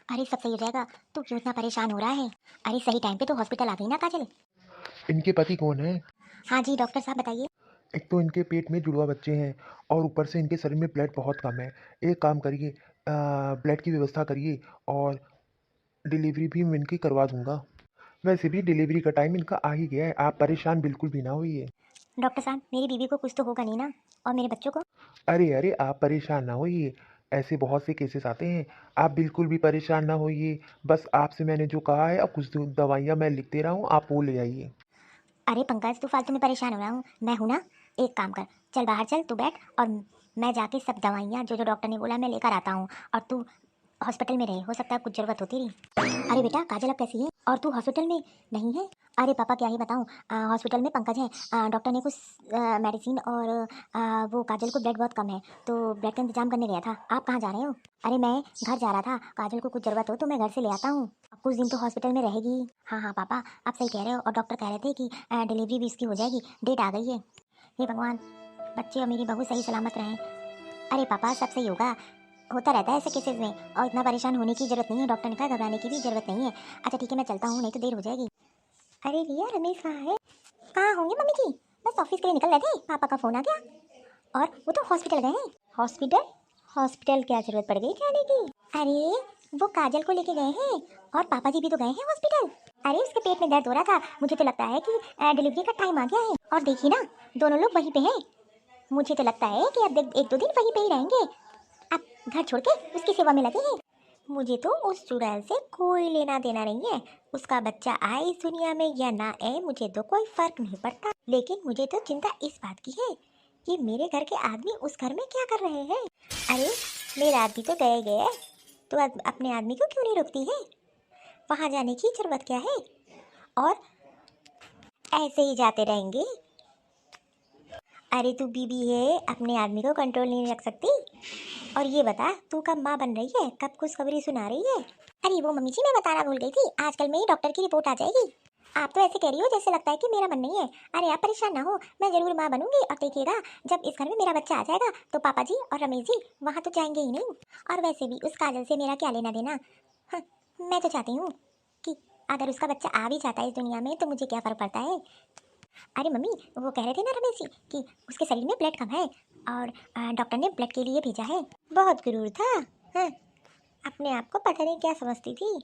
अरे सब सही हो जाएगा। तू क्यों इतना परेशान हो रहा है? अरे सही टाइम पे तो हॉस्पिटल आ गई ना काजल। इनके पति कौन है? हाँ जी डॉक्टर साहब बताइए। एक तो इनके पेट में जुड़वा बच्चे हैं और ऊपर से इनके शरीर में ब्लड बहुत कम है। एक काम करिए, ब्लड की व्यवस्था करिए और डिलीवरी भी मैं इनकी करवा दूंगा। वैसे भी डिलीवरी का टाइम इनका आ ही गया है, आप परेशान बिल्कुल भी ना होइए। डॉक्टर साहब मेरी बीवी को कुछ तो होगा नहीं ना? और मेरे बच्चों को? अरे अरे, आप परेशान ना होइए। ऐसे बहुत से केसेस आते हैं। आप बिल्कुल भी परेशान ना होइए। बस आपसे मैंने जो कहा है, अब कुछ दवाइयाँ मैं लिख दे रहा हूँ, आप वो ले आइए। अरे पंकज तू फालतू में परेशान हो रहा हूँ मैं हूँ ना। एक काम कर, चल बाहर चल तू बैठ और मैं जाके सब दवाइयाँ जो जो डॉक्टर ने बोला मैं लेकर आता हूँ। और तू हॉस्पिटल में रहे, हो सकता है कुछ जरूरत होती रही। अरे बेटा काजल अब कैसी है और तू हॉस्पिटल में नहीं है? अरे पापा क्या ही बताऊँ, हॉस्पिटल में पंकज है। डॉक्टर ने कुछ मेडिसिन और वो काजल को ब्लड बहुत कम है तो ब्लड का इंतजाम करने गया था। आप कहाँ जा रहे हो? अरे मैं घर जा रहा था, काजल को कुछ ज़रूरत हो तो मैं घर से ले आता हूँ। अब कुछ दिन तो हॉस्पिटल में रहेगी। हाँ हाँ पापा आप सही कह रहे हो, और डॉक्टर कह रहे थे कि डिलीवरी भी इसकी हो जाएगी, डेट आ गई है। हे भगवान, बच्चे और मेरी बहू सही सलामत रहें। अरे पापा सब सही होगा, होता रहता है ऐसे केसेस में, और इतना परेशान होने की जरूरत नहीं है। डॉक्टर ने कहा घबराने की भी जरूरत नहीं है। अच्छा ठीक है मैं चलता हूँ, नहीं तो देर हो जाएगी। अरे रिया रमेश कहाँ है? कहाँ होंगे मम्मी जी? बस ऑफिस के लिए निकल रहे थे, पापा का फोन आ गया और वो तो हॉस्पिटल गए हैं। हॉस्पिटल? हॉस्पिटल क्या जरूरत पड़ गई जाने की? अरे वो काजल को लेके गए हैं और पापा जी भी तो गए हैं हॉस्पिटल। अरे उसके पेट में दर्द हो रहा था, मुझे तो लगता है कि डिलीवरी का टाइम आ गया है। और देखिए ना दोनों लोग वहीं पे हैं। मुझे तो लगता है कि अब एक दो दिन वहीं पे ही रहेंगे। अब घर छोड़ के उसकी सेवा में लगे हैं। मुझे तो उस चुड़ैल से कोई लेना देना नहीं है। उसका बच्चा आए इस दुनिया में या ना आए मुझे तो कोई फर्क नहीं पड़ता, लेकिन मुझे तो चिंता इस बात की है कि मेरे घर के आदमी उस घर में क्या कर रहे हैं। अरे मेरा आदमी तो गए गए, तो अपने आदमी को क्यों नहीं रोकती है? वहां जाने की जरूरत क्या है? और ऐसे ही जाते रहेंगे? अरे तू बीबी है, अपने आदमी को कंट्रोल नहीं रख सकती? और ये बता तू कब माँ बन रही है, कब खुशखबरी सुना रही है? अरे वो मम्मी जी मैं बताना भूल गई थी, आजकल में ही डॉक्टर की रिपोर्ट आ जाएगी। आप तो ऐसे कह रही हो जैसे लगता है कि मेरा मन नहीं है। अरे आप परेशान ना हो, मैं जरूर माँ बनूंगी। और देखिएगा जब इस घर में मेरा बच्चा आ जाएगा तो पापा जी और रमेश जी वहाँ तो जाएंगे ही नहीं। और वैसे भी उस काजल से मेरा क्या लेना देना। हाँ, मैं तो चाहती हूँ कि अगर उसका बच्चा आ भी जाता है इस दुनिया में तो मुझे क्या फर्क पड़ता है। अरे मम्मी वो कह रहे थे ना रमेश जी कि उसके शरीर में ब्लड कम है और डॉक्टर ने ब्लड के लिए भेजा है। बहुत गुरूर था। हाँ, अपने आप को पता नहीं क्या समझती थी।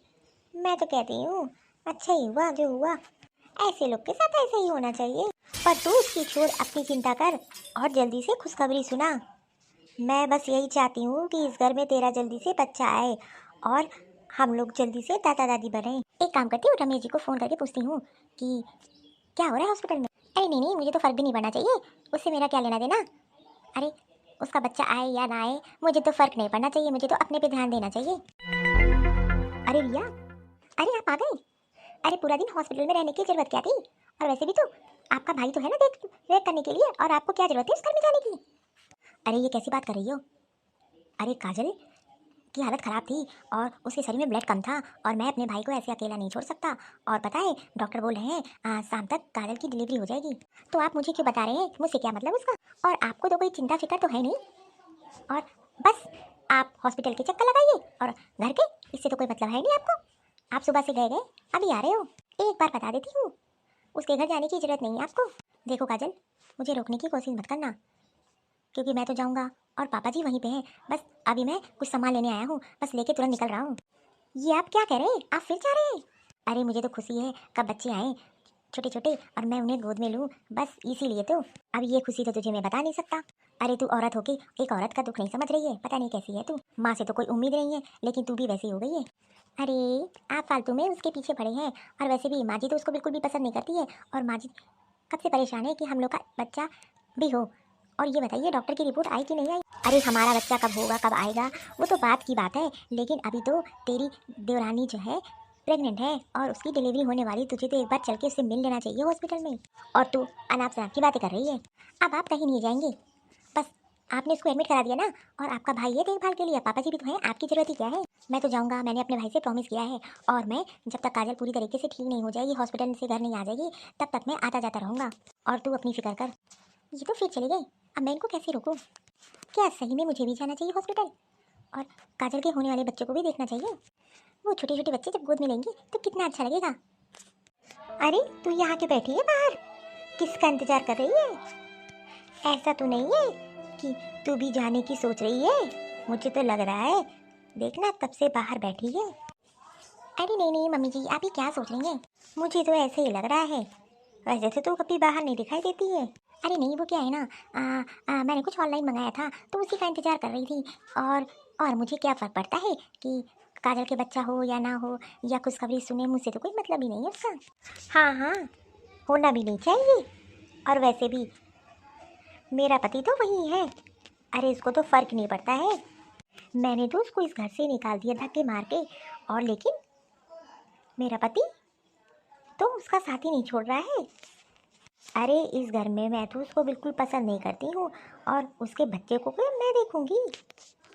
मैं तो कहती हूँ अच्छा ही हुआ जो हुआ, ऐसे लोग के साथ ऐसे ही होना चाहिए। पर तू उसकी छोड़ अपनी चिंता कर और जल्दी से खुशखबरी सुना। मैं बस यही चाहती हूँ कि इस घर में तेरा जल्दी से बच्चा आए और हम लोग जल्दी से दादा दादी बने। एक काम करती हूँ, रमेश जी को फ़ोन करके पूछती हूँ कि क्या हो रहा है हॉस्पिटल में। अरे नहीं नहीं मुझे तो फर्क भी नहीं पड़ना चाहिए, उससे मेरा क्या लेना देना। अरे उसका बच्चा आए या ना आए मुझे तो फर्क नहीं पड़ना चाहिए, मुझे तो अपने पे ध्यान देना चाहिए। अरे रिया, अरे आप आ गए? अरे पूरा दिन हॉस्पिटल में रहने की जरूरत क्या थी? और वैसे भी तो आपका भाई तो है ना देख रेख करने के लिए, और आपको क्या जरूरत है उस घर में जाने की? अरे ये कैसी बात कर रही हो? अरे काजल की हालत ख़राब थी और उसके शरीर में ब्लड कम था, और मैं अपने भाई को ऐसे अकेला नहीं छोड़ सकता। और पता है डॉक्टर बोल रहे हैं शाम तक काजल की डिलीवरी हो जाएगी। तो आप मुझे क्यों बता रहे हैं, मुझसे क्या मतलब उसका? और आपको तो कोई चिंता फिक्र तो है नहीं, और बस आप हॉस्पिटल के चक्कर लगाइए और घर के, इससे तो कोई मतलब है नहीं आपको। आप सुबह से गए गए अभी आ रहे हो। एक बार बता देती हूँ, उसके घर जाने की जरूरत नहीं है आपको। देखो काजल, मुझे रोकने की कोशिश मत करना, क्योंकि मैं तो जाऊँगा और पापा जी वहीं पे हैं। बस अभी मैं कुछ सामान लेने आया हूँ, बस लेके तुरंत निकल रहा हूँ। ये आप क्या कह रहे हैं, आप फिर जा रहे हैं? अरे मुझे तो खुशी है कब बच्चे आए छोटे छोटे और मैं उन्हें गोद में लूँ, बस इसीलिए तो। अब ये खुशी तो तुझे मैं बता नहीं सकता। अरे तू औरत होके एक औरत का दुख नहीं समझ रही है, पता नहीं कैसी है तू। माँ से तो कोई उम्मीद नहीं है लेकिन तू भी वैसी हो गई है। अरे आप फालतू में उसके पीछे पड़े हैं, और वैसे भी माँ जी तो उसको बिल्कुल भी पसंद नहीं करती है। और माँ जी कब से परेशान है कि हम लोग का बच्चा भी हो। और ये बताइए डॉक्टर की रिपोर्ट आई कि नहीं आई? अरे हमारा बच्चा कब होगा कब आएगा वो तो बात की बात है, लेकिन अभी तो तेरी देवरानी जो है प्रेग्नेंट है और उसकी डिलीवरी होने वाली, तुझे तो एक बार चल के उससे मिल लेना चाहिए हॉस्पिटल में। और तू अनाप शनाप की बातें कर रही है। अब आप कहीं नहीं जाएंगे, बस आपने उसको एडमिट करा दिया ना, और आपका भाई है देखभाल के लिए, पापा जी भी तो हैं, आपकी ज़रूरत ही क्या है। मैं तो जाऊँगा, मैंने अपने भाई से प्रॉमिस किया है। और मैं जब तक काजल पूरी तरीके से ठीक नहीं हो जाएगी, हॉस्पिटल से घर नहीं आ जाएगी, तब तक मैं आता जाता रहूँगा। और तू अपनी फिक्र कर। ये तो फिर चले गए, अब मैं इनको कैसे रोकूं? क्या सही में मुझे भी जाना चाहिए हॉस्पिटल और काजल के होने वाले बच्चों को भी देखना चाहिए? वो छोटे छोटे बच्चे जब गोद में लेंगे तो कितना अच्छा लगेगा। अरे तू यहाँ क्यों बैठी है बाहर, किसका इंतजार कर रही है? ऐसा तो नहीं है कि तू भी जाने की सोच रही है, मुझे तो लग रहा है देखना तब से बाहर बैठी है। अरे नहीं नहीं मम्मी जी, आप ही क्या सोच रही हैं, मुझे तो ऐसे ही लग रहा है, वैसे तो तू कभी बाहर नहीं दिखाई देती है। अरे नहीं वो क्या है ना, मैंने कुछ ऑनलाइन मंगाया था तो उसी का इंतजार कर रही थी। और मुझे क्या फ़र्क पड़ता है कि काजल के बच्चा हो या ना हो या खुशखबरी सुने, मुझसे तो कोई मतलब ही नहीं है उसका। हाँ हाँ, होना भी नहीं चाहिए। और वैसे भी मेरा पति तो वही है, अरे इसको तो फ़र्क नहीं पड़ता है। मैंने तो उसको इस घर से निकाल दिया धक्के मार के, और लेकिन मेरा पति तो उसका साथ ही नहीं छोड़ रहा है। अरे इस घर में मैं तो उसको बिल्कुल पसंद नहीं करती हूँ, और उसके बच्चे को भी मैं देखूंगी।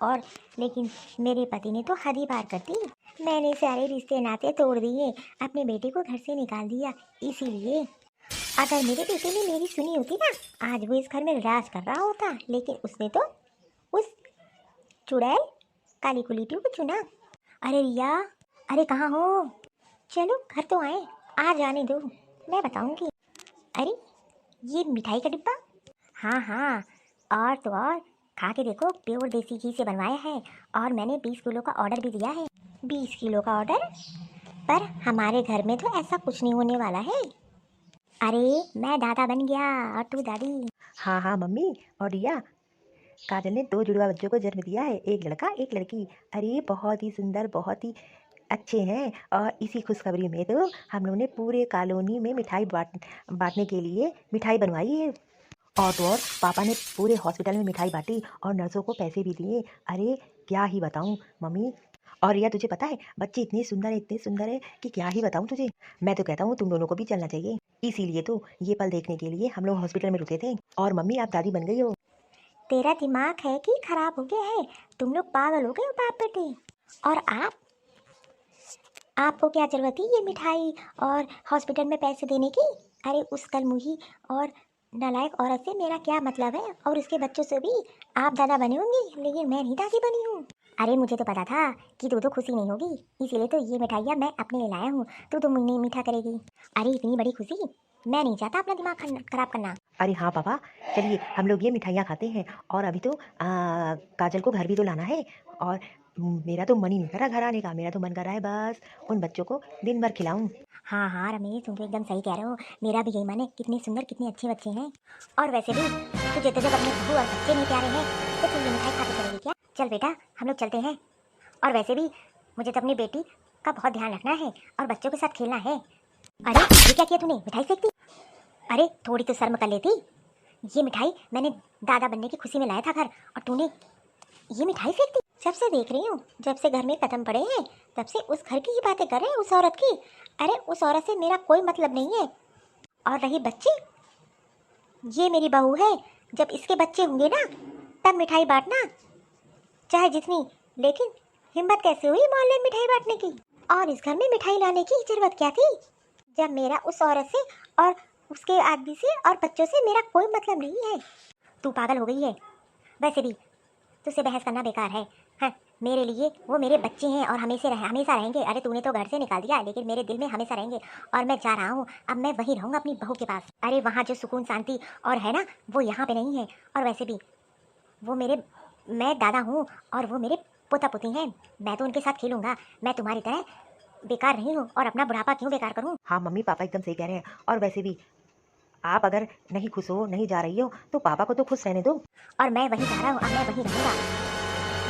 और लेकिन मेरे पति ने तो हद ही पार कर दी, मैंने सारे रिश्ते नाते तोड़ दिए, अपने बेटे को घर से निकाल दिया। इसीलिए अगर मेरे बेटे ने मेरी सुनी होती ना, आज वो इस घर में राज कर रहा होता, लेकिन उसने तो उस चुड़ैल काली कुलीटियों को चुना। अरे रिया, अरे कहाँ हो? चलो घर तो आए, आ जाने दो, मैं बताऊंगी। अरे ये मिठाई का डिब्बा, हाँ हाँ, और तो और खा के देखो, प्योर देसी घी से बनवाया है, और मैंने 20 किलो का ऑर्डर भी दिया है। 20 किलो का ऑर्डर? पर हमारे घर में तो ऐसा कुछ नहीं होने वाला है। अरे मैं दादा बन गया और तू दादी। हाँ हाँ मम्मी और रिया, काजल ने 2 जुड़वा बच्चों को जन्म दिया है, एक लड़का एक लड़की। अरे बहुत ही सुंदर, बहुत ही अच्छे हैं। और इसी खुशखबरी में तो हम लोगों ने पूरे कॉलोनी में मिठाई बांटने के लिए मिठाई बनवाई है। और तो और पापा ने पूरे हॉस्पिटल में मिठाई बांटी और नर्सों को पैसे भी दिए। अरे क्या ही बताऊँ मम्मी। और रिया तुझे पता है बच्चे इतने सुंदर है कि क्या ही बताऊँ तुझे। मैं तो कहता हूँ तुम दोनों को भी चलना चाहिए। इसीलिए तो ये पल देखने के लिए हम लोग हॉस्पिटल में रुके थे। और मम्मी आप दादी बन गई हो। तेरा दिमाग है कि खराब हो गया है? तुम लोग पागल हो गए हो बाप बेटे। और आपको क्या जरूरत थी ये मिठाई और हॉस्पिटल में पैसे देने की? अरे उस कलमुही और नालायक औरत से मेरा क्या मतलब है, और उसके बच्चों से भी आप दादा बने होंगे, लेकिन मैं नहीं दादी बनी हूँ। अरे मुझे तो पता था कि तू तो खुशी नहीं होगी, इसीलिए तो ये मिठाइयाँ मैं अपने लिए लाया हूँ, तू तो मुझे मीठा करेगी। अरे इतनी बड़ी खुशी, मैं नहीं चाहता अपना दिमाग खराब करना। अरे हाँ पापा, चलिए हम लोग ये मिठाइयाँ खाते हैं। और अभी तो काजल को घर भी तो लाना है। और मेरा तो मन ही नहीं कर रहा घर आने का। मेरा तो मन कर रहा है बस उन बच्चों को दिन भर खिलाऊं। हाँ हाँ रमेश, तुम तो एकदम सही कह रहे हो, मेरा भी यही मन है, कितने सुंदर कितने अच्छे बच्चे हैं। और वैसे भी तुझे तो जब अपने बहू और बच्चे नहीं प्यारे हैं तो तू ये मिठाई खाते चलेगी क्या? चल बेटा हम लोग चलते हैं। और वैसे भी मुझे तो अपनी बेटी का बहुत ध्यान रखना है और बच्चों के साथ खेलना है। अरे ये क्या किया तूने, मिठाई फेंक दी? अरे थोड़ी तो शर्म कर लेती, ये मिठाई मैंने दादा बनने की खुशी में लाया था घर, और तूने ये मिठाई फेंक दी। जब से देख रही हूँ, जब से घर में कदम पड़े हैं, तब से उस घर की ही बातें कर रहे हैं, उस औरत की। अरे उस औरत से मेरा कोई मतलब नहीं है। और रही बच्ची, ये मेरी बहू है, जब इसके बच्चे होंगे ना तब मिठाई बांटना चाहे जितनी, लेकिन हिम्मत कैसे हुई मोहल्ले में मिठाई बांटने की? और इस घर में मिठाई लाने की जरूरत क्या थी, जब मेरा उस औरत से और उसके आदमी से और बच्चों से मेरा कोई मतलब नहीं है। तू पागल हो गई है। वैसे भी तुझसे बहस करना बेकार है। हाँ, मेरे लिए वो मेरे बच्चे हैं और हमेशा रहेंगे। अरे तूने तो घर से निकाल दिया, लेकिन मेरे दिल में हमेशा रहेंगे। और मैं जा रहा हूँ, अब मैं वहीं रहूँगा अपनी बहू के पास। अरे वहाँ जो सुकून शांति और है ना, वो यहाँ पे नहीं है। और वैसे भी मैं दादा हूँ और वो मेरे पोता पोती हैं, मैं तो उनके साथ खेलूँगा। मैं तुम्हारी तरह बेकार नहीं हूँ, और अपना बुढ़ापा क्यों बेकार करूँ? हाँ मम्मी पापा एकदम सही कह रहे हैं। और वैसे भी आप अगर नहीं खुश हो, नहीं जा रही हो, तो पापा को तो खुश रहने दो। और मैं वहीं जा रहा हूँ, अब मैं वहीं रहूँगा,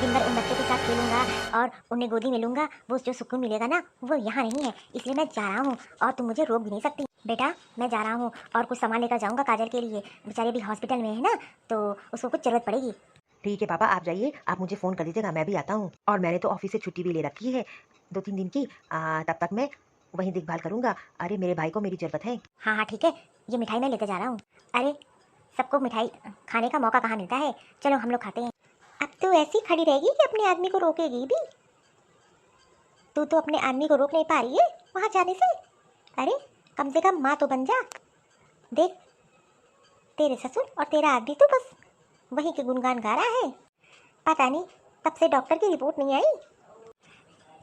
दिन भर उन बच्चों के साथ खेलूंगा और उन्हें गोदी में लूंगा। वो जो सुकून मिलेगा ना, वो यहाँ नहीं है, इसलिए मैं जा रहा हूँ और तुम मुझे रोक भी नहीं सकती। बेटा मैं जा रहा हूँ और कुछ सामान लेकर जाऊँगा काजल के लिए, बेचारी भी हॉस्पिटल में है ना, तो उसको कुछ जरूरत पड़ेगी। ठीक है पापा आप जाइए, आप मुझे फ़ोन कर दीजिएगा, मैं भी आता हूँ। और मैंने तो ऑफिस से छुट्टी भी ले रखी है 2-3 दिन की। तब तक मैं वहीं देखभाल करूँगा। अरे मेरे भाई को मेरी ज़रूरत है। हाँ हाँ ठीक है, ये मिठाई मैं लेकर जा रहा हूँ। अरे सबको मिठाई खाने का मौका कहाँ मिलता है, चलो हम लोग खाते हैं। अब तो ऐसी खड़ी रहेगी कि अपने आदमी को रोकेगी भी? तू तो अपने आदमी को रोक नहीं पा रही है वहाँ जाने से। अरे कम से कम माँ तो बन जा। देख तेरे ससुर और तेरा आदमी तो बस वहीं के गुणगान गा रहा है, पता नहीं तब से डॉक्टर की रिपोर्ट नहीं आई।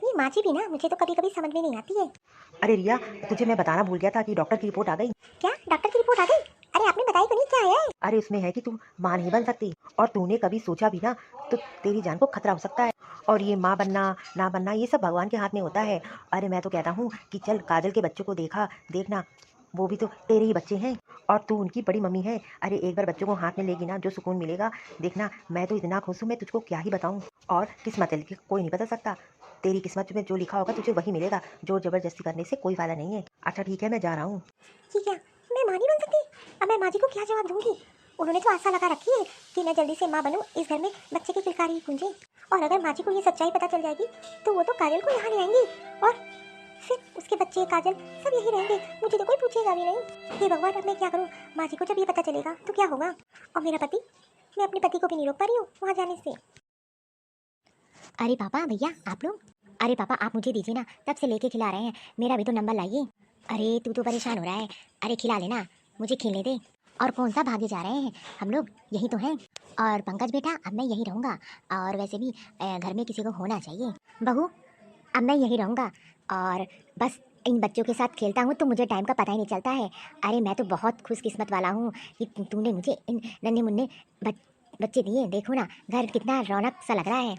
ये माची भी ना मुझे तो कभी कभी समझ में नहीं आती है। अरे रिया, तुझे मैं बताना भूल गया था कि डॉक्टर की रिपोर्ट आ गई। क्या डॉक्टर की रिपोर्ट आ गई? अरे आपने बताई तो नहीं, क्या है? अरे उसमें है कि तुम माँ नहीं बन सकती, और तूने कभी सोचा भी ना तो तेरी जान को खतरा हो सकता है। और ये माँ बनना ना बनना ये सब भगवान के हाथ में होता है। अरे मैं तो कहता हूँ कि चल काजल के बच्चों को देखना, वो भी तो तेरे ही बच्चे हैं और तू उनकी बड़ी मम्मी है। अरे एक बार बच्चों को हाथ में लेगी ना, जो सुकून मिलेगा देखना। मैं तो इतना खुश हूँ, मैं तुझको क्या ही बताऊँ। और किस्मत है, कोई नहीं बदल सकता। तेरी किस्मत में जो लिखा होगा तुझे वही मिलेगा। जोर जबरदस्ती करने से कोई फायदा नहीं है। अच्छा ठीक है, मैं जा रहा हूँ। ये क्या, मैं माँ नहीं बन सकती? अब मैं माँ जी को क्या जवाब दूंगी? उन्होंने तो आशा लगा रखी है कि मैं जल्दी से माँ बनूं, इस घर में बच्चे की किलकारी गूंजे। और अगर माँ जी को ये सच्चाई पता चल जाएगी तो वो तो काजल को यहाँ ले आएंगी और फिर उसके बच्चे काजल सब यही रहेंगे, मुझे तो कोई पूछेगा भी नहीं। हे भगवान, अब मैं क्या करूँ? माँ जी को जब ये पता चलेगा तो क्या होगा? और मेरा पति, मैं अपने पति को भी नहीं रोक पा रही हूँ वहाँ जाने से। अरे पापा, भैया आप लोग, अरे पापा आप मुझे दीजिए ना, तब से लेके खिला रहे हैं, मेरा भी तो नंबर लाइए। अरे तू तो परेशान हो रहा है, अरे खिला लेना, मुझे खेलने दे। और कौन सा भागे जा रहे हैं, हम लोग यही तो हैं। और पंकज बेटा, अब मैं यही रहूँगा। और वैसे भी घर में किसी को होना चाहिए। बहू, अब मैं यही रहूँगा और बस इन बच्चों के साथ खेलता हूँ तो मुझे टाइम का पता ही नहीं चलता है। अरे मैं तो बहुत खुशकिस्मत वाला हूँ कि तूने मुझे इन नन्हे मुन्ने बच्चे दिए। देखो ना, घर कितना रौनक सा लग रहा है।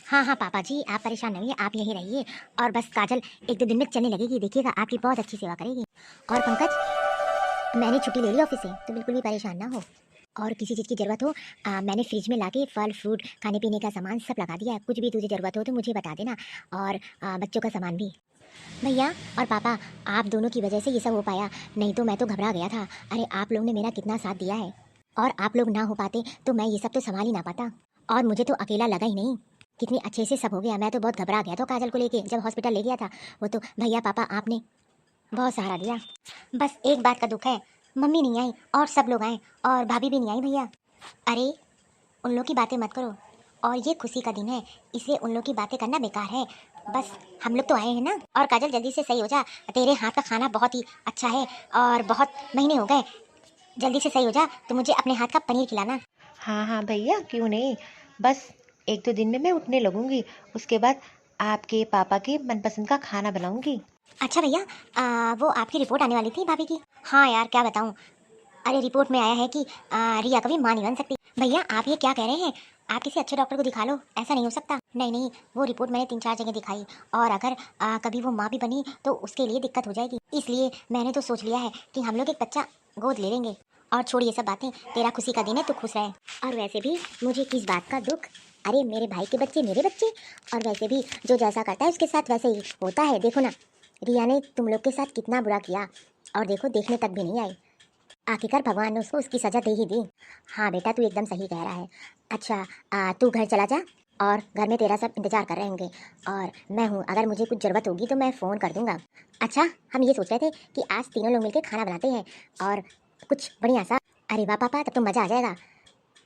हाँ हाँ पापा जी, आप परेशान नहीं, आप यहीं रहिए और बस काजल 1-2 दिन में चलने लगेगी, देखिएगा आपकी बहुत अच्छी सेवा करेगी। और पंकज, मैंने छुट्टी ले ली ऑफिस से, तो बिल्कुल भी परेशान ना हो। और किसी चीज़ की ज़रूरत हो, मैंने फ्रिज में लाके फल फ्रूट खाने पीने का सामान सब लगा दिया है, कुछ भी तुझे ज़रूरत हो तो मुझे बता देना। और बच्चों का सामान भी। भैया और पापा, आप दोनों की वजह से ये सब हो पाया, नहीं तो मैं तो घबरा गया था। अरे आप लोग ने मेरा कितना साथ दिया है, और आप लोग ना हो पाते तो मैं ये सब तो संभाल ही ना पाता। और मुझे तो अकेला लगा ही नहीं, कितनी अच्छे से सब हो गया। मैं तो बहुत घबरा गया था काजल को लेके, जब हॉस्पिटल ले गया था। वो तो भैया पापा आपने बहुत सहारा दिया। बस एक बात का दुख है, मम्मी नहीं आई और सब लोग आए और भाभी भी नहीं आई भैया। अरे उन लोग की बातें मत करो, और ये खुशी का दिन है, इसलिए उन लोग की बातें करना बेकार है। बस हम लोग तो आए हैं ना। और काजल जल्दी से सही हो जा, तेरे हाथ का खाना बहुत ही अच्छा है और बहुत महीने हो गए। जल्दी से सही हो जा तो मुझे अपने हाथ का पनीर खिलाना। हाँ हाँ भैया, क्यों नहीं। बस 1-2 दिन में मैं उठने लगूंगी, उसके बाद आपके पापा के मनपसंद का खाना बनाऊंगी। अच्छा भैया, वो आपकी रिपोर्ट आने वाली थी भाभी की। हाँ यार क्या बताऊँ, अरे रिपोर्ट में आया है कि रिया कभी माँ नहीं बन सकती। भैया आप ये क्या कह रहे हैं? आप किसी अच्छे डॉक्टर को दिखा लो, ऐसा नहीं हो सकता। नहीं नहीं, वो रिपोर्ट मैंने 3-4 जगह दिखाई, और अगर कभी वो माँ भी बनी तो उसके लिए दिक्कत हो जाएगी। इसलिए मैंने तो सोच लिया है कि हम लोग एक बच्चा गोद ले लेंगे। और छोड़ ये सब बातें, तेरा खुशी का दिन है, तू खुश रहे। और वैसे भी मुझे किस बात का दुख, अरे मेरे भाई के बच्चे मेरे बच्चे। और वैसे भी जो जैसा करता है उसके साथ वैसे ही होता है। देखो ना, रिया ने तुम लोग के साथ कितना बुरा किया, और देखो देखने तक भी नहीं आई। आखिरकार भगवान ने उसको उसकी सजा दे ही दी। हाँ बेटा, तू एकदम सही कह रहा है। अच्छा तू घर चला जा, और घर में तेरा सब इंतजार कर रहे होंगे, और मैं हूँ, अगर मुझे कुछ ज़रूरत होगी तो मैं फ़ोन कर दूंगा। अच्छा, हम ये सोच रहे थे कि आज तीनों लोग मिलकर खाना बनाते हैं, और कुछ बढ़िया सा। अरे वाह पापा, तब तो मज़ा आ जाएगा।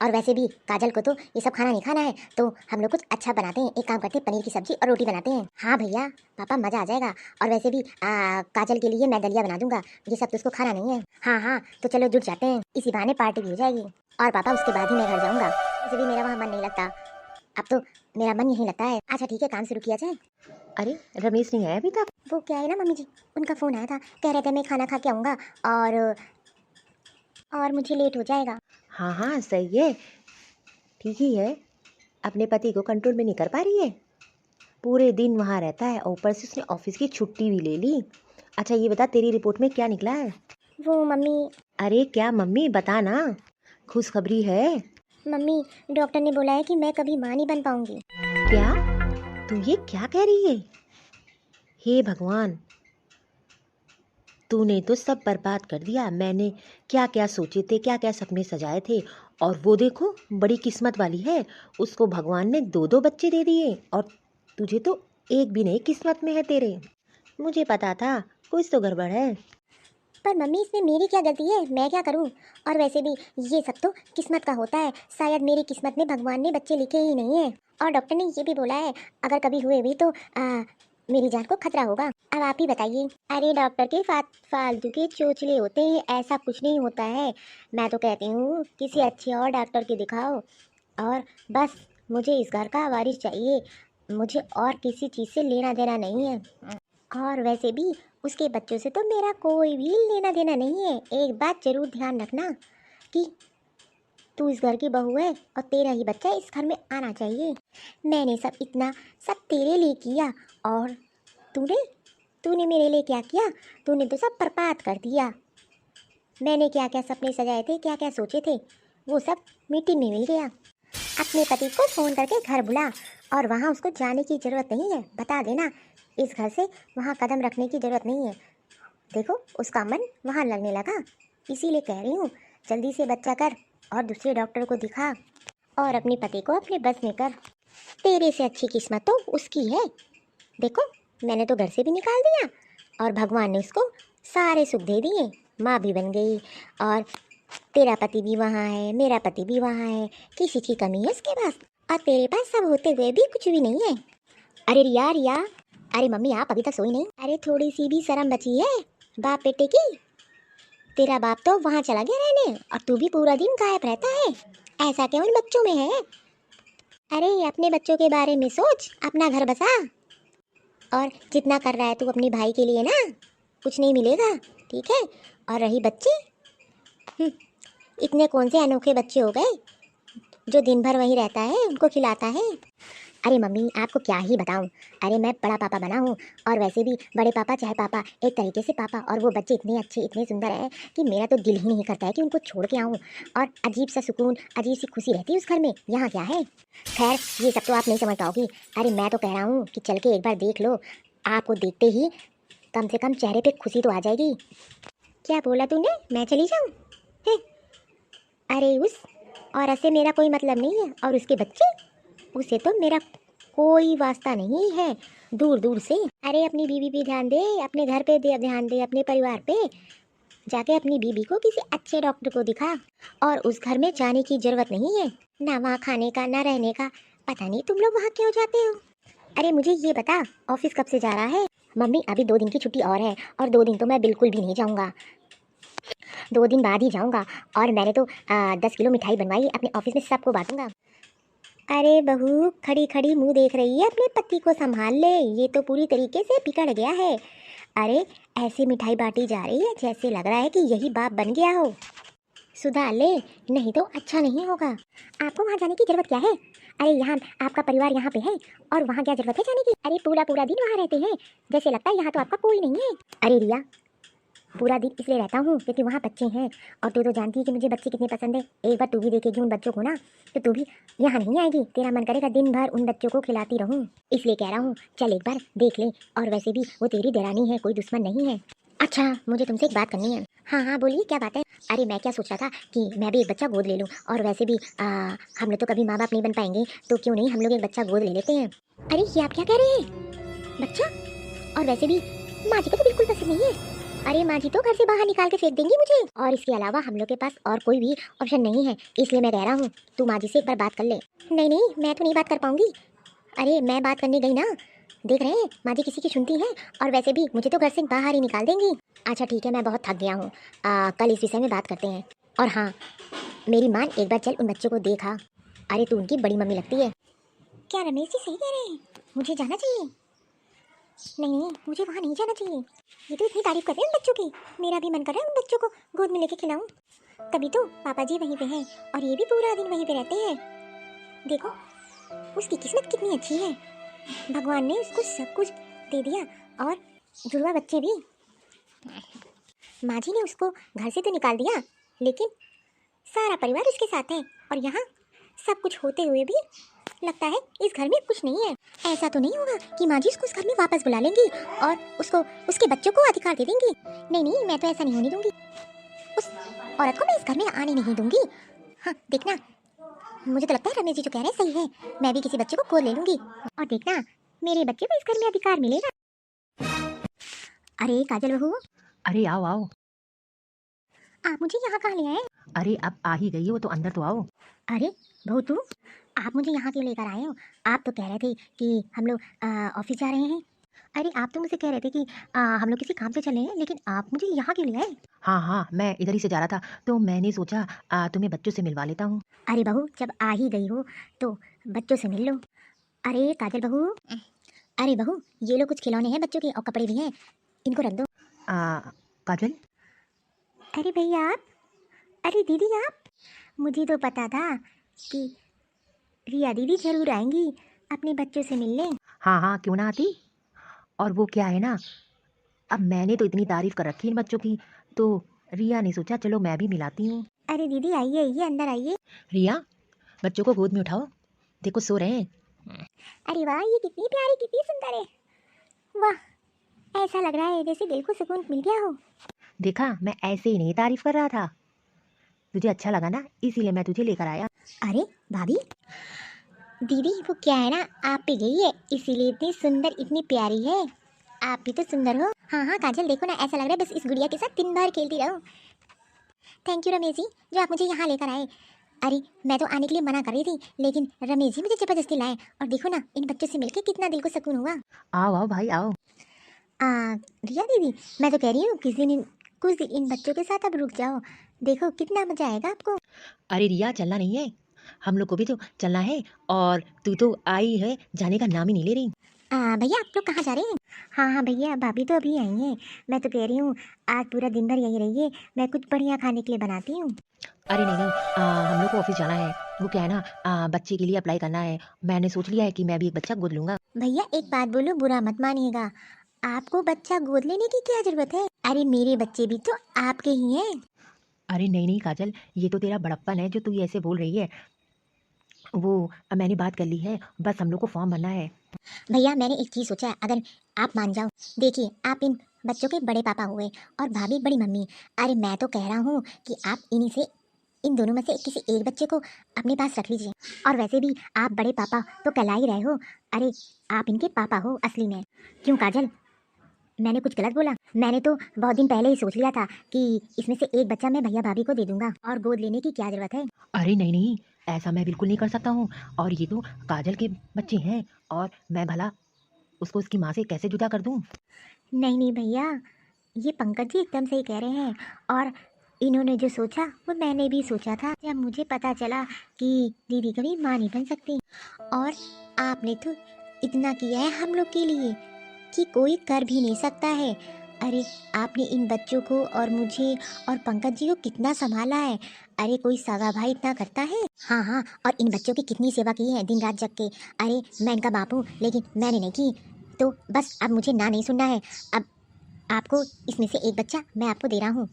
और वैसे भी काजल को तो ये सब खाना नहीं खाना है, तो हम लोग कुछ अच्छा बनाते हैं। एक काम करते हैं, पनीर की सब्जी और रोटी बनाते हैं। हाँ भैया पापा, मज़ा आ जाएगा। और वैसे भी काजल के लिए मैं दलिया बना दूंगा, ये सब तो उसको खाना नहीं है। हाँ हाँ, तो चलो जुट जाते हैं, इसी बहाने पार्टी भी हो जाएगी। और पापा उसके बाद ही मैं घर जाऊँगा, वैसे भी मेरा वहाँ मन नहीं लगता, अब तो मेरा मन यहीं लगता है। अच्छा ठीक है, काम शुरू किया जाए। अरे रमेश नहीं आया अभी तक? वो क्या है ना मम्मी जी, उनका फ़ोन आया था, कह रहे थे मैं खाना खा के आऊँगा, और मुझे लेट हो जाएगा। हाँ हाँ सही है, ठीक ही है। अपने पति को कंट्रोल में नहीं कर पा रही है, पूरे दिन वहाँ रहता है और ऊपर से उसने ऑफिस की छुट्टी भी ले ली। अच्छा ये बता, तेरी रिपोर्ट में क्या निकला है? वो मम्मी, अरे क्या मम्मी, बता ना, खुशखबरी है। मम्मी डॉक्टर ने बोला है कि मैं कभी माँ नहीं बन पाऊँगी। क्या? तू ये क्या कह रही है? हे भगवान, तूने तो सब बर्बाद कर दिया। मैंने क्या क्या सोचे थे, क्या क्या सपने सजाए थे, और वो देखो बड़ी किस्मत वाली है, उसको भगवान ने 2-2 बच्चे दे दिए, और तुझे तो एक भी नहीं किस्मत में है तेरे। मुझे पता था कुछ तो गड़बड़ है। पर मम्मी इसमें मेरी क्या गलती है, मैं क्या करूं? और वैसे भी ये सब तो किस्मत का होता है, शायद मेरी किस्मत में भगवान ने बच्चे लिखे ही नहीं है। और डॉक्टर ने ये भी बोला है अगर कभी हुए भी तो मेरी जान को खतरा होगा। अब आप ही बताइए। अरे डॉक्टर के फालतू के चोचले होते हैं, ऐसा कुछ नहीं होता है। मैं तो कहती हूँ किसी अच्छे और डॉक्टर के दिखाओ, और बस मुझे इस घर का वारिस चाहिए। मुझे और किसी चीज़ से लेना देना नहीं है। और वैसे भी उसके बच्चों से तो मेरा कोई भी लेना देना नहीं है। एक बात जरूर ध्यान रखना कि तू इस घर की बहू है और तेरा ही बच्चा इस घर में आना चाहिए। मैंने सब तेरे लिए किया, और तूने तूने मेरे लिए क्या किया? तूने तो सब बर्बाद कर दिया। मैंने क्या क्या सपने सजाए थे, क्या क्या सोचे थे, वो सब मिट्टी में मिल गया। अपने पति को फ़ोन करके घर बुला, और वहाँ उसको जाने की ज़रूरत नहीं है। बता देना इस घर से वहाँ कदम रखने की ज़रूरत नहीं है। देखो उसका मन वहाँ लगने लगा, इसीलिए कह रही हूँ जल्दी से बच्चा कर और दूसरे डॉक्टर को दिखा और अपने पति को अपने बस में कर। तेरे से अच्छी किस्मत तो उसकी है। देखो मैंने तो घर से भी निकाल दिया और भगवान ने उसको सारे सुख दे दिए। माँ भी बन गई और तेरा पति भी वहाँ है, मेरा पति भी वहाँ है। किसी की कमी है उसके पास? और तेरे पास सब होते हुए भी कुछ भी नहीं है। अरे रिया रिया, अरे मम्मी आप अभी तक सोई नहीं? अरे थोड़ी सी भी शर्म बची है बाप बेटे की? तेरा बाप तो वहाँ चला गया रहने और तू भी पूरा दिन गायब रहता है। ऐसा क्या उन बच्चों में है? अरे अपने बच्चों के बारे में सोच, अपना घर बसा। और जितना कर रहा है तू अपने भाई के लिए ना, कुछ नहीं मिलेगा, ठीक है? और रही बच्चे, इतने कौन से अनोखे बच्चे हो गए जो दिन भर वहीं रहता है, उनको खिलाता है। अरे मम्मी आपको क्या ही बताऊं। अरे मैं बड़ा पापा बना हूँ, और वैसे भी बड़े पापा चाहे पापा एक तरीके से पापा, और वो बच्चे इतने अच्छे इतने सुंदर हैं कि मेरा तो दिल ही नहीं करता है कि उनको छोड़ के आऊँ। और अजीब सा सुकून, अजीब सी खुशी रहती है उस घर में। यहाँ क्या है? खैर ये सब तो आप नहीं समझ पाओगी। अरे मैं तो कह रहा हूँ कि चल के एक बार देख लो। आपको देखते ही कम से कम चेहरे पे खुशी तो आ जाएगी। क्या बोला तूने? मैं चली जाऊँ? अरे उस औरत से मेरा कोई मतलब नहीं है, और उसके बच्चे, उसे तो मेरा कोई वास्ता नहीं है, दूर दूर से। अरे अपनी बीवी पे ध्यान दे, अपने घर पे दे ध्यान दे, अपने परिवार पे। जाके अपनी बीवी को किसी अच्छे डॉक्टर को दिखा, और उस घर में जाने की जरूरत नहीं है, ना वहाँ खाने का ना रहने का। पता नहीं तुम लोग वहाँ क्यों जाते हो। अरे मुझे ये बता ऑफिस कब से जा रहा है? मम्मी अभी 2 दिन की छुट्टी और है, और 2 दिन तो मैं बिल्कुल भी नहीं जाऊँगा, 2 दिन बाद ही जाऊँगा। और मैंने तो 10 किलो मिठाई बनवाई, अपने ऑफिस में सबको बांटूंगा। अरे बहू खड़ी खड़ी मुंह देख रही है, अपने पति को संभाल ले, ये तो पूरी तरीके से बिगड़ गया है। अरे ऐसे मिठाई बांटी जा रही है जैसे लग रहा है कि यही बाप बन गया हो। सुधार ले, नहीं तो अच्छा नहीं होगा। आपको वहाँ जाने की जरूरत क्या है? अरे यहाँ आपका परिवार यहाँ पे है, और वहाँ क्या जरूरत है जाने की? अरे पूरा पूरा दिन वहाँ रहते हैं, जैसे लगता है यहाँ तो आपका कोई नहीं है। अरे रिया पूरा दिन इसलिए रहता हूँ क्योंकि वहाँ बच्चे हैं, और तू तो जानती है कि मुझे बच्चे कितने पसंद है। एक बार तू भी देखेगी उन बच्चों को ना, तो तू भी यहाँ नहीं आएगी, तेरा मन करेगा दिन भर उन बच्चों को खिलाती रहूँ। इसलिए कह रहा हूँ चल एक बार देख ले। और वैसे भी वो तेरी देरानी है, कोई दुश्मन नहीं है। अच्छा मुझे तुमसे एक बात करनी है। हाँ हाँ बोलिए क्या बात है? अरे मैं क्या सोच रहा था कि मैं भी एक बच्चा गोद ले लूँ, और वैसे भी हम लोग तो कभी माँ बाप नहीं बन पाएंगे, तो क्यों नहीं हम लोग एक बच्चा गोद ले लेते हैं। अरे ये आप क्या कह रहे हैं? बच्चा? और वैसे भी माँ जी को तो बिल्कुल पसंद नहीं है। अरे माँ जी तो घर से बाहर निकाल के फेंक देंगी मुझे, और इसके अलावा हम लोग के पास और कोई भी ऑप्शन नहीं है। इसलिए मैं कह रहा हूँ तू माँ जी से एक बार बात कर ले। नहीं नहीं मैं तो नहीं बात कर पाऊंगी। अरे मैं बात करने गई ना, देख रहे हैं माँ जी किसी की सुनती हैं, और वैसे भी मुझे तो घर से बाहर ही निकाल देंगी। अच्छा ठीक है मैं बहुत थक गया हूँ, कल इस विषय में बात करते हैं। और हाँ मेरी मान एक बार चल उन बच्चों को देखा। अरे तू उनकी बड़ी मम्मी लगती है। क्या रमेश जी सही कह रहे हैं? मुझे जाना चाहिए? नहीं नहीं मुझे वहाँ नहीं जाना चाहिए। ये तो इतनी तारीफ कर रहे हैं उन बच्चों की, मेरा भी मन कर रहा है उन बच्चों को गोद में लेके खिलाऊं। तभी तो पापा जी वहीं पे हैं, और ये भी पूरा दिन वहीं पे रहते हैं। देखो उसकी किस्मत कितनी अच्छी है, भगवान ने उसको सब कुछ दे दिया, और जुड़वा बच्चे भी। माँ जी ने उसको घर से तो निकाल दिया, लेकिन सारा परिवार उसके साथ है, और यहाँ सब कुछ होते हुए भी लगता है इस घर में कुछ नहीं है। ऐसा तो नहीं होगा कि माँ जी उसको उस घर में वापस बुला लेंगी और उसको उसके बच्चों को अधिकार दे देंगी? नहीं नहीं मैं तो ऐसा नहीं होने दूंगी, उस औरत को मैं इस घर में आने नहीं दूंगी। हाँ देखना, मुझे तो लगता है रमेश जी जो कह रहे हैं सही है, मैं भी किसी बच्चे को गोद ले लूंगी, और देखना मेरे बच्चे को इस घर में अधिकार मिलेगा। अरे काजल बहू, अरे आओ आओ। आप मुझे यहाँ कहाँ ले आए? अरे अब आ ही गई हो तो अंदर तो आओ। अरे बहू तू, आप मुझे यहाँ क्यों लेकर आए हो? आप तो कह रहे थे कि हम लोग ऑफिस जा रहे हैं। अरे आप तो मुझे कह रहे थे कि हम लोग किसी काम से चले हैं, लेकिन आप मुझे यहाँ क्यों ले आए? हाँ हाँ मैं इधर ही से जा रहा था, तो मैंने सोचा तुम्हें बच्चों से मिलवा लेता हूँ। अरे बहू जब आ ही गई हो तो बच्चों से मिल लो। अरे काजल बहू, अरे बहू, ये लो कुछ खिलौने हैं बच्चों के और कपड़े भी हैं, इनको रख दो। काजल, अरे भैया आप, अरे दीदी आप, मुझे तो पता था कि रिया दीदी जरूर आएंगी अपने बच्चों से मिलने। हाँ हाँ, क्यों ना आती। और वो क्या है ना, अब मैंने तो इतनी तारीफ कर रखी इन बच्चों की, तो रिया ने सोचा चलो मैं भी मिलाती हूँ। अरे दीदी आइए आइए, अंदर आइए। रिया, बच्चों को गोद में उठाओ, देखो सो रहे हैं। अरे वाह, ये कितनी प्यारी कितनी सुंदर है। वाह, ऐसा लग रहा है जैसे दिल को सुकून मिल गया हो। देखा, मैं ऐसे ही नहीं तारीफ कर रहा था, तुझे अच्छा लगा ना, इसीलिए मैं तुझे लेकर आया। अरे भाभी, दीदी वो क्या है ना, आप पे गई है इसीलिए इतनी सुंदर इतनी प्यारी है। आप भी तो सुंदर हो। हाँ हाँ काजल, देखो ना ऐसा लग रहा है बस इस गुड़िया के साथ दिन भर खेलती रहो। थैंक यू रमेश जी, जो आप मुझे यहाँ लेकर आए। अरे मैं तो आने के लिए मना कर रही थी, लेकिन रमेश जी मुझे जबरदस्ती लाए, और देखो ना इन बच्चों से मिलकर कितना दिल को सुकून हुआ। आओ आओ भाई आओ। रिया दीदी, मैं तो कह रही हूँ कुछ दिन इन बच्चों के साथ अब रुक जाओ, देखो कितना मजा आएगा आपको। अरे रिया, चलना नहीं है, हम लोग को भी तो चलना है, और तू तो आई है, जाने का नाम ही नहीं ले रही। भैया आप लोग कहाँ जा रहे हैं? हाँ हाँ भैया, भाभी तो अभी आई हैं। मैं तो कह रही हूँ आज पूरा दिन भर यहीं रहिए, मैं कुछ बढ़िया खाने के लिए बनाती हूँ। अरे नहीं नहीं, हम लोग को ऑफिस जाना है, वो क्या है ना, बच्चे के लिए अप्लाई करना है, मैंने सोच लिया है कि मैं भी एक बच्चा गोद लूंगा। भैया एक बात बोलो, बुरा मत मानिएगा, आपको बच्चा गोद लेने की क्या जरूरत है? अरे मेरे बच्चे भी तो आपके ही हैं। अरे नहीं नहीं काजल, ये तो तेरा बड़प्पन है जो तू ऐसे बोल रही है। वो मैंने बात कर ली है, बस हम लोग को फॉर्म भरना है। भैया मैंने एक चीज़ सोचा है, अगर आप मान जाओ, देखिए आप इन बच्चों के बड़े पापा हुए और भाभी बड़ी मम्मी। अरे मैं तो कह रहा हूँ कि आप इन्हीं से, इन दोनों में से किसी एक बच्चे को अपने पास रख लीजिए। और वैसे भी आप बड़े पापा तो कहला ही रहे हो, अरे आप इनके पापा हो असली में। क्यों काजल, मैंने कुछ गलत बोला? मैंने तो बहुत दिन पहले ही सोच लिया था कि इसमें से एक बच्चा मैं भैया भाभी को दे दूंगा, और गोद लेने की क्या जरूरत है। अरे नहीं नहीं, ऐसा मैं बिल्कुल नहीं कर सकता हूँ, और ये तो काजल के बच्चे हैं, और मैं भला उसको उसकी माँ से कैसे जुदा कर दूँ। नहीं नहीं भैया, ये पंकज जी एकदम सही कह रहे हैं, और इन्होंने जो सोचा वो मैंने भी सोचा था जब मुझे पता चला कि दीदी कभी माँ नहीं बन सकती। और आपने तो इतना किया है हम लोग के लिए कि कोई कर भी नहीं सकता है। अरे आपने इन बच्चों को और मुझे और पंकज जी को कितना संभाला है। अरे कोई सगा भाई इतना करता है? हाँ हाँ, और इन बच्चों की कितनी सेवा की है दिन रात जग के। अरे मैं इनका बाप हूँ, लेकिन मैंने नहीं की, तो बस अब मुझे ना नहीं सुनना है। अब आपको इसमें से एक बच्चा मैं आपको दे रहा हूँ,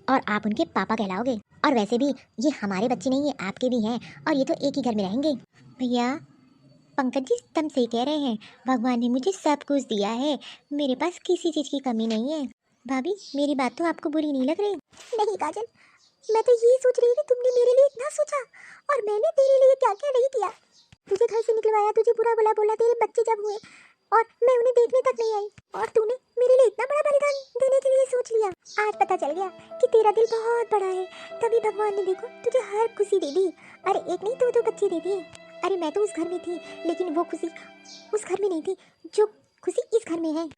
और आप उनके पापा कहलाओगे। और वैसे भी ये हमारे बच्चे नहीं है, आपके भी हैं, और ये तो एक ही घर में रहेंगे। भैया पंकज जी एकदम सही कह रहे हैं, भगवान ने मुझे सब कुछ दिया है, मेरे पास किसी चीज़ की कमी नहीं है। भाभी मेरी बात तो आपको बुरी नहीं लग रही? नहीं काजल, मैं तो ये सोच रही थी तुमने मेरे लिए इतना सोचा, और मैंने तेरे लिए क्या क्या नहीं किया। तुझे घर से निकलवाया, तुझे बुरा भला बोला, तेरे बच्चे जब हुए और मैं उन्हें देखने तक नहीं आई, और तूने मेरे लिए इतना बड़ा बलिदान देने के लिए सोच लिया। आज पता चल गया कि तेरा दिल बहुत बड़ा है, तभी भगवान ने देखो तुझे हर खुशी दे दी। अरे एक नहीं दो बच्चे दे दिए। अरे मैं तो उस घर में थी, लेकिन वो खुशी उस घर में नहीं थी जो खुशी इस घर में है।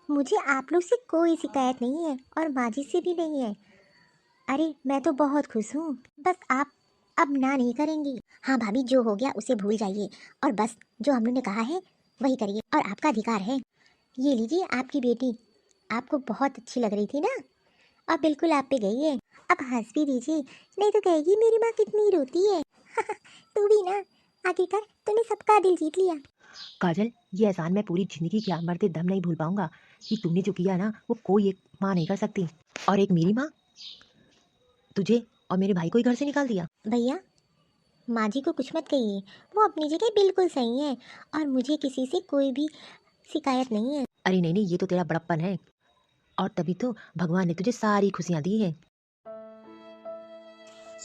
मुझे आप लोग से कोई शिकायत नहीं है, और माजी से भी नहीं है। अरे मैं तो बहुत खुश हूँ, बस आप अब ना नहीं करेंगी। हाँ भाभी, जो हो गया उसे भूल जाइए, और बस जो हम लोग ने कहा है वही करिए, और आपका अधिकार है। ये लीजिए आपकी बेटी, आपको बहुत अच्छी लग रही थी ना, अब बिल्कुल आप पे गई है। अब हंस भी दीजिए, नहीं तो कहेगी मेरी माँ कितनी रोती है। तू भी ना, आखिरकार तूने सबका दिल जीत लिया। काजल, ये एहसान मैं पूरी जिंदगी क्या मरते दम नहीं भूल पाऊंगा, कि तूने जो किया ना वो कोई एक माँ नहीं कर सकती। और एक मेरी माँ, तुझे और मेरे भाई को ही घर से निकाल दिया। भैया माँ जी को कुछ मत कहिए, वो अपनी जगह बिल्कुल सही है, और मुझे किसी से कोई भी शिकायत नहीं है। अरे नहीं नहीं, ये तो तेरा बड़प्पन है, और तभी तो भगवान ने तुझे सारी खुशियाँ दी है।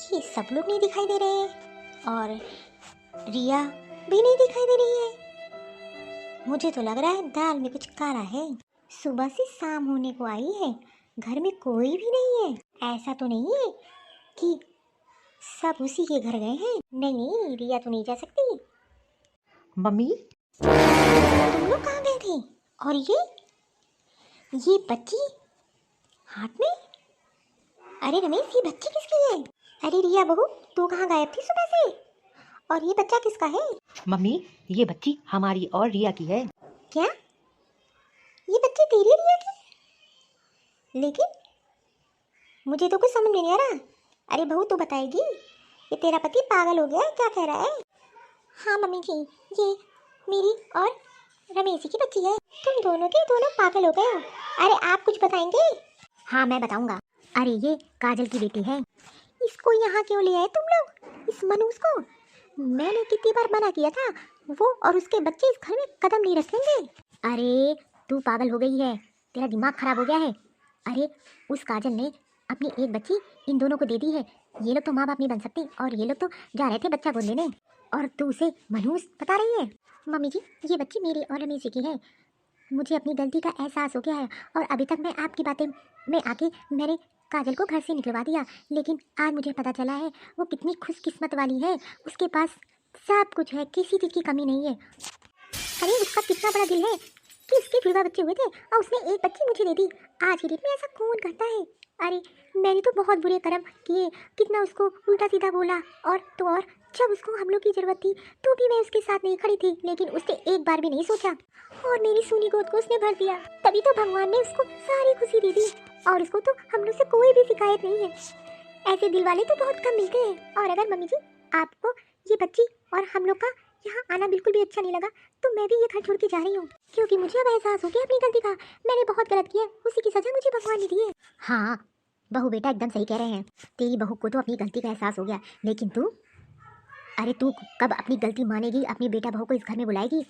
ये सब लोग नहीं दिखाई दे रहे हैं, और रिया भी नहीं दिखाई दे रही है। मुझे तो लग रहा है दाल में कुछ काला है। सुबह से शाम होने को आई है, घर में कोई भी नहीं है। ऐसा तो नहीं है कि सब उसी के घर गए हैं? नहीं नहीं, रिया तो नहीं जा सकती। मम्मी, तुम लोग कहाँ गए थे? और ये बच्ची हाथ में? अरे रमेश, ये बच्ची किसकी है? अरे रिया बहू, तू कहाँ गायब थी सुबह से? और ये बच्चा किसका है? मम्मी ये बच्ची हमारी और रिया की है। क्या ये बच्ची तेरी रिया की? लेकिन मुझे तो कुछ समझ में नहीं आ रहा। अरे बहू तू बताएगी, ये तेरा पति पागल हो गया है, क्या कह रहा है? हाँ मम्मी जी, ये मेरी और रमेश जी की बच्ची है। तुम दोनों के दोनों पागल हो गए हो। अरे आप कुछ बताएंगे? हाँ मैं बताऊंगा। अरे ये काजल की बेटी है। इसको यहाँ क्यों ले आए तुम लोग, इस मनूस को? मैंने कितनी बार मना किया था, वो और उसके बच्चे इस घर में कदम नहीं रखेंगे। अरे तू पागल हो गई है, तेरा दिमाग खराब हो गया है। अरे उस काजल ने अपनी एक बच्ची इन दोनों को दे दी है। ये लोग तो माँ बाप नहीं बन सकते और ये लोग तो जा रहे थे बच्चा गोद लेने, और तू उसे मनहूस बता रही है। मम्मी जी ये बच्ची मेरी और रमेश जी की है। मुझे अपनी गलती का एहसास हो गया है और अभी तक मैं आपकी बातें में आके मैंने काजल को घर से निकलवा दिया, लेकिन आज मुझे पता चला है वो कितनी खुशकिस्मत वाली है। उसके पास सब कुछ है, किसी चीज़ की कमी नहीं है। अरे उसका कितना बड़ा दिल है कि उसके जुड़वा बच्चे हुए थे और उसने एक बच्ची मुझे दे दी। आज की डेट में ऐसा कौन करता है? अरे मैंने तो बहुत बुरे कर्म किए, कितना उसको उल्टा सीधा बोला, और तो और जब उसको हम लोग की ज़रूरत थी तो भी मैं उसके साथ नहीं खड़ी थी, लेकिन उसने एक बार भी नहीं सोचा और मेरी सूनी गोद को उसने भर दिया। तभी तो भगवान ने उसको सारी खुशी दे दी और उसको तो हम लोग से कोई भी शिकायत नहीं है। ऐसे दिल वाले तो बहुत कम मिलते हैं। और अगर मम्मी जी आपको ये बच्ची और हम लोग का यहाँ आना बिल्कुल भी अच्छा नहीं लगा तो मैं भी ये घर छोड़ के जा रही हूँ, क्योंकि मुझे अब एहसास हो गया अपनी गलती का। मैंने बहुत गलत किया, उसी की सजा मुझे भगवान ने दी है। हाँ बहू बेटा एकदम सही कह रहे हैं, तेरी बहू को तो अपनी गलती का एहसास हो गया, लेकिन तू, अरे तू कब अपनी गलती मानेगी, अपनी बेटा बहू को इस घर में बुलाएगी?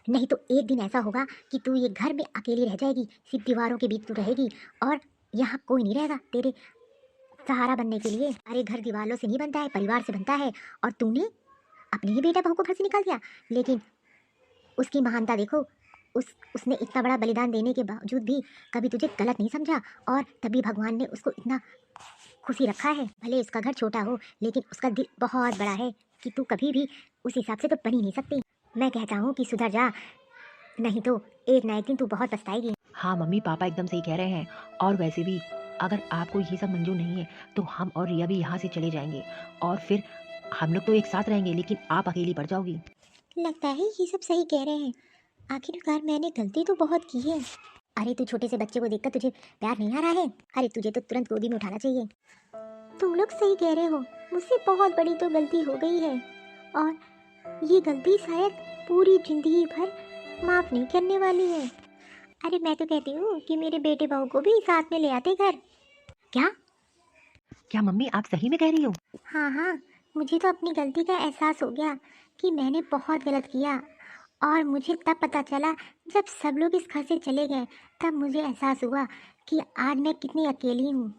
नहीं तो एक दिन ऐसा होगा कि तू ये घर में अकेली रह जाएगी, सिर्फ दीवारों के बीच तू रहेगी और यहाँ कोई नहीं रहेगा तेरे सहारा बनने के लिए। अरे घर दीवारों से नहीं बनता है, परिवार से बनता है। और तूने अपनी ही बेटा बहू को घर से निकाल दिया, लेकिन उसकी महानता देखो, उसने इतना बड़ा बलिदान देने के बावजूद भी कभी तुझे गलत नहीं समझा, और तभी भगवान ने उसको इतना खुशी रखा है। भले उसका घर छोटा हो लेकिन उसका दिल बहुत बड़ा है कि तू कभी भी उस हिसाब से तो बन ही नहीं सकती। मैं कहता हूँ कि सुधर जा, नहीं तो एक ना एक दिन तू बहुत पछताएगी। हाँ मम्मी पापा एकदम सही कह रहे हैं। और वैसे भी अगर आपको ये सब मंजूर नहीं है तो हम और रिया भी यहाँ से चले जाएंगे और फिर हम लोग तो एक साथ रहेंगे, लेकिन आप अकेली पड़ जाओगी। लगता है ये सब सही कह रहे हैं, आखिरकार मैंने गलती तो बहुत की है। अरे तू छोटे से बच्चे को देखकर तुझे प्यार नहीं आ रहा है? अरे तुझे तो तुरंत गोदी में उठाना चाहिए। तुम लोग सही कह रहे हो, मुझसे बहुत बड़ी तो गलती हो गई है और ये गलती शायद पूरी जिंदगी भर माफ़ नहीं करने वाली है। अरे मैं तो कहती हूँ कि मेरे बेटे बहू को भी साथ में ले आते घर। क्या मम्मी आप सही में कह रही हो? हाँ हाँ, मुझे तो अपनी गलती का एहसास हो गया कि मैंने बहुत गलत किया, और मुझे तब पता चला जब सब लोग इस घर से चले गए, तब मुझे एहसास हुआ कि आज मैं कितनी अकेली हूँ।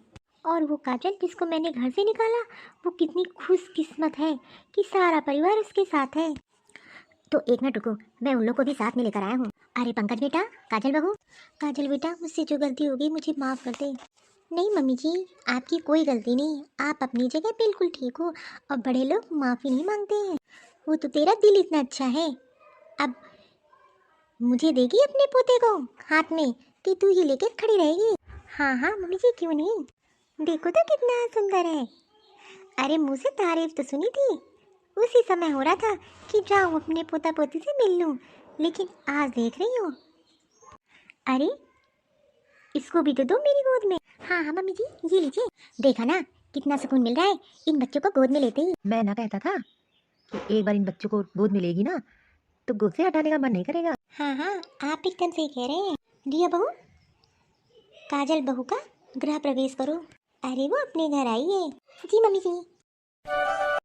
और वो काजल जिसको मैंने घर से निकाला, वो कितनी खुशकिस्मत है कि सारा परिवार उसके साथ है। तो एक मिनट रुको, मैं उन लोग को भी साथ में लेकर आया हूँ। अरे पंकज बेटा, काजल बेटा मुझसे जो गलती हो गई मुझे माफ़ कर दे। नहीं मम्मी जी, आपकी कोई गलती नहीं, आप अपनी जगह बिल्कुल ठीक हो और बड़े लोग माफ़ी नहीं मांगते हैं। वो तो तेरा दिल इतना अच्छा है, अब मुझे देगी अपने पोते को हाथ में कि तू ही लेकर खड़ी रहेगी? हाँ हाँ मम्मी जी, क्यों नहीं, देखो तो कितना सुंदर है। अरे मुँह से तारीफ तो सुनी थी, उसी समय हो रहा था कि जाऊँ अपने पोता पोती से मिल लूँ, लेकिन आज देख रही हूँ। अरे इसको भी तो दो मेरी गोद में। हाँ हाँ मम्मी जी, ये लीजिए, देखा ना कितना सुकून मिल रहा है इन बच्चों को गोद में लेते ही। मैं ना कहता था कि एक बार इन बच्चों को गोद में लेगी ना तो गोद से हटाने का मन नहीं करेगा। हाँ हाँ, आप एकदम सही कह रहे हैं। रिया बहू, काजल बहू का गृह प्रवेश करो। अरे वो अपने घर आई है। जी मम्मी जी।